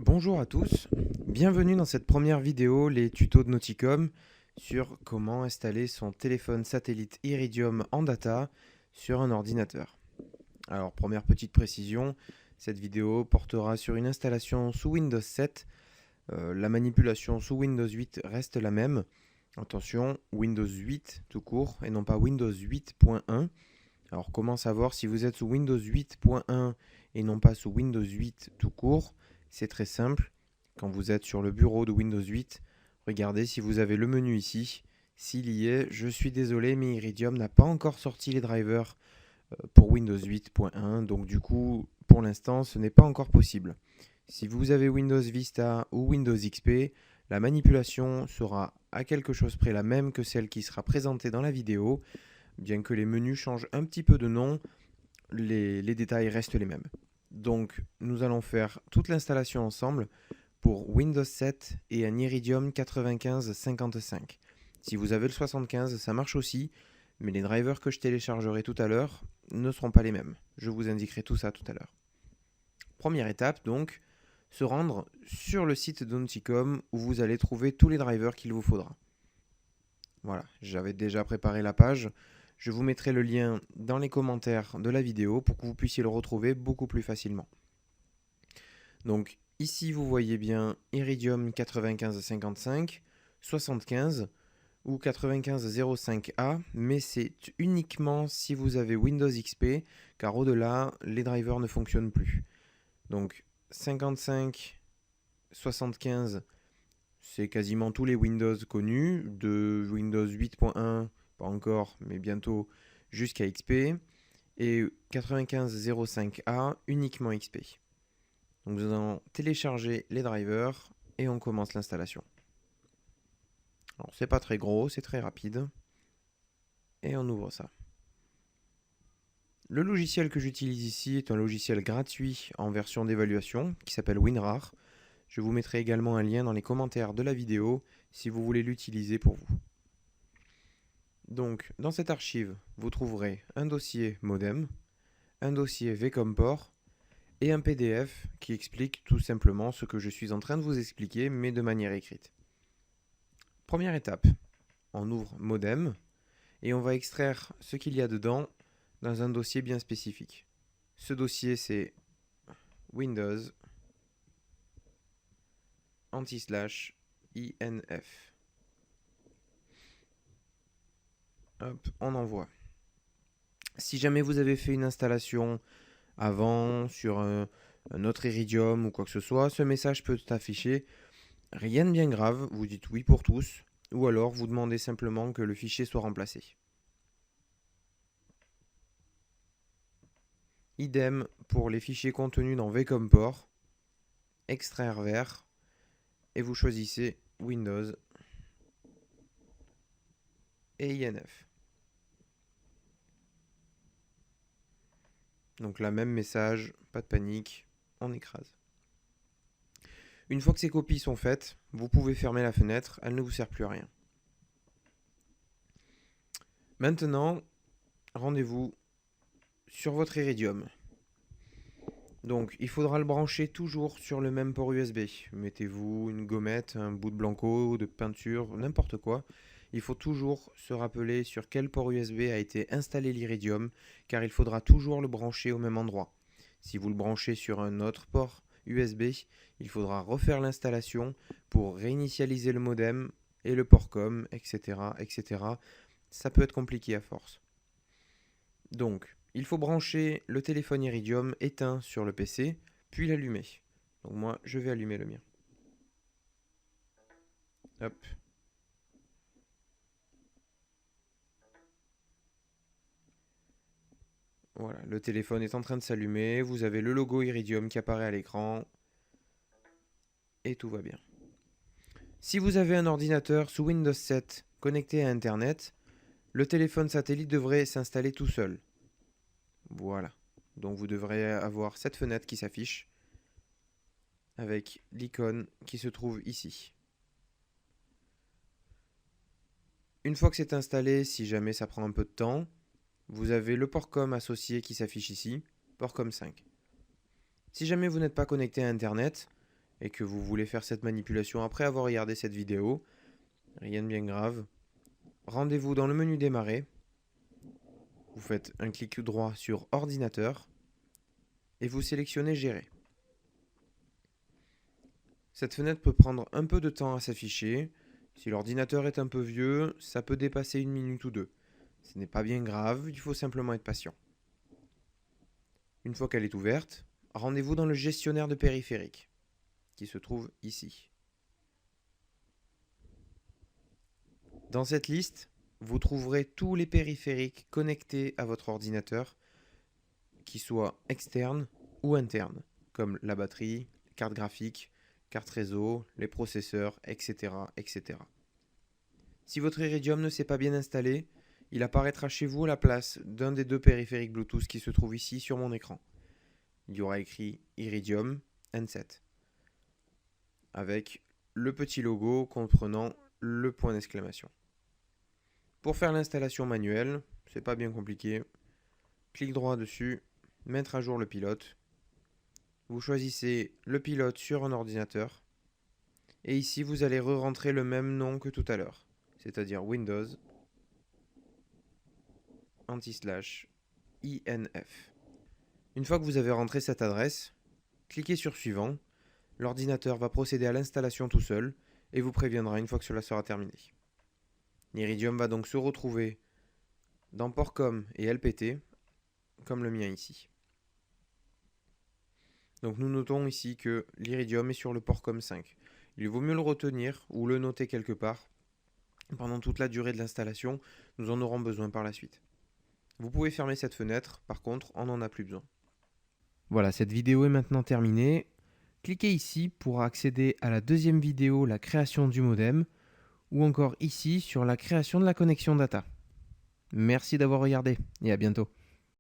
Bonjour à tous, bienvenue dans cette première vidéo, les tutos de Nauticom sur comment installer son téléphone satellite Iridium en data sur un ordinateur. Alors première petite précision, cette vidéo portera sur une installation sous Windows 7, la manipulation sous Windows 8 reste la même. Attention, Windows 8 tout court et non pas Windows 8.1. Alors comment savoir si vous êtes sous Windows 8.1 et non pas sous Windows 8 tout court? C'est très simple. Quand vous êtes sur le bureau de Windows 8, regardez si vous avez le menu ici. S'il y est, je suis désolé, mais Iridium n'a pas encore sorti les drivers pour Windows 8.1. Donc du coup, pour l'instant, ce n'est pas encore possible. Si vous avez Windows Vista ou Windows XP, la manipulation sera à quelque chose près la même que celle qui sera présentée dans la vidéo. Bien que les menus changent un petit peu de nom, les détails restent les mêmes. Donc nous allons faire toute l'installation ensemble pour Windows 7 et un Iridium 9555. Si vous avez le 75, ça marche aussi, mais les drivers que je téléchargerai tout à l'heure ne seront pas les mêmes. Je vous indiquerai tout ça tout à l'heure. Première étape donc, se rendre sur le site de Nauticom où vous allez trouver tous les drivers qu'il vous faudra. Voilà, j'avais déjà préparé la page. Je vous mettrai le lien dans les commentaires de la vidéo pour que vous puissiez le retrouver beaucoup plus facilement. Donc ici vous voyez bien Iridium 9555, 75 ou 9505A, mais c'est uniquement si vous avez Windows XP, car au-delà, les drivers ne fonctionnent plus. Donc 55, 75, c'est quasiment tous les Windows connus, de Windows 8.1, pas encore, mais bientôt, jusqu'à XP, et 9505A, uniquement XP. Donc nous allons télécharger les drivers et on commence l'installation. Alors c'est pas très gros, c'est très rapide. Et on ouvre ça. Le logiciel que j'utilise ici est un logiciel gratuit en version d'évaluation qui s'appelle WinRAR. Je vous mettrai également un lien dans les commentaires de la vidéo si vous voulez l'utiliser pour vous. Donc dans cette archive, vous trouverez un dossier modem, un dossier vComport et un PDF qui explique tout simplement ce que je suis en train de vous expliquer, mais de manière écrite. Première étape, on ouvre modem et on va extraire ce qu'il y a dedans dans un dossier bien spécifique. Ce dossier, c'est Windows anti/inf. Hop, on envoie. Si jamais vous avez fait une installation avant sur un autre Iridium ou quoi que ce soit, ce message peut s'afficher. Rien de bien grave, vous dites oui pour tous, ou alors vous demandez simplement que le fichier soit remplacé. Idem pour les fichiers contenus dans vComport, extraire vers, et vous choisissez Windows et INF. Donc là, même message, pas de panique, on écrase. Une fois que ces copies sont faites, vous pouvez fermer la fenêtre, elle ne vous sert plus à rien. Maintenant, rendez-vous sur votre Iridium. Donc, il faudra le brancher toujours sur le même port USB. Mettez-vous une gommette, un bout de blanco, de peinture, n'importe quoi. Il faut toujours se rappeler sur quel port USB a été installé l'Iridium, car il faudra toujours le brancher au même endroit. Si vous le branchez sur un autre port USB, il faudra refaire l'installation pour réinitialiser le modem et le port COM, etc., etc. Ça peut être compliqué à force. Donc, il faut brancher le téléphone Iridium éteint sur le PC, puis l'allumer. Donc moi, je vais allumer le mien. Hop. Voilà, le téléphone est en train de s'allumer, vous avez le logo Iridium qui apparaît à l'écran, et tout va bien. Si vous avez un ordinateur sous Windows 7 connecté à Internet, le téléphone satellite devrait s'installer tout seul. Voilà, donc vous devrez avoir cette fenêtre qui s'affiche, avec l'icône qui se trouve ici. Une fois que c'est installé, si jamais ça prend un peu de temps, vous avez le port COM associé qui s'affiche ici, port COM 5. Si jamais vous n'êtes pas connecté à Internet, et que vous voulez faire cette manipulation après avoir regardé cette vidéo, rien de bien grave. Rendez-vous dans le menu démarrer. Vous faites un clic droit sur ordinateur et vous sélectionnez gérer. Cette fenêtre peut prendre un peu de temps à s'afficher. Si l'ordinateur est un peu vieux, ça peut dépasser 1 minute ou 2. Ce n'est pas bien grave, il faut simplement être patient. Une fois qu'elle est ouverte, rendez-vous dans le gestionnaire de périphériques, qui se trouve ici. Dans cette liste, vous trouverez tous les périphériques connectés à votre ordinateur, qu'ils soient externes ou internes, comme la batterie, les cartes graphiques, carte réseau, les processeurs, etc., etc. Si votre Iridium ne s'est pas bien installé, il apparaîtra chez vous à la place d'un des 2 périphériques Bluetooth qui se trouvent ici sur mon écran. Il y aura écrit Iridium Handset avec le petit logo comprenant le point d'exclamation. Pour faire l'installation manuelle, c'est pas bien compliqué. Clic droit dessus, mettre à jour le pilote. Vous choisissez le pilote sur un ordinateur. Et ici, vous allez re-rentrer le même nom que tout à l'heure, c'est-à-dire Windows /INF. Une fois que vous avez rentré cette adresse, cliquez sur Suivant. L'ordinateur va procéder à l'installation tout seul et vous préviendra une fois que cela sera terminé. L'Iridium va donc se retrouver dans Portcom et LPT, comme le mien ici. Donc nous notons ici que l'Iridium est sur le Portcom 5. Il vaut mieux le retenir ou le noter quelque part. Pendant toute la durée de l'installation, nous en aurons besoin par la suite. Vous pouvez fermer cette fenêtre, par contre, on n'en a plus besoin. Voilà, cette vidéo est maintenant terminée. Cliquez ici pour accéder à la deuxième vidéo, la création du modem, ou encore ici sur la création de la connexion data. Merci d'avoir regardé et à bientôt.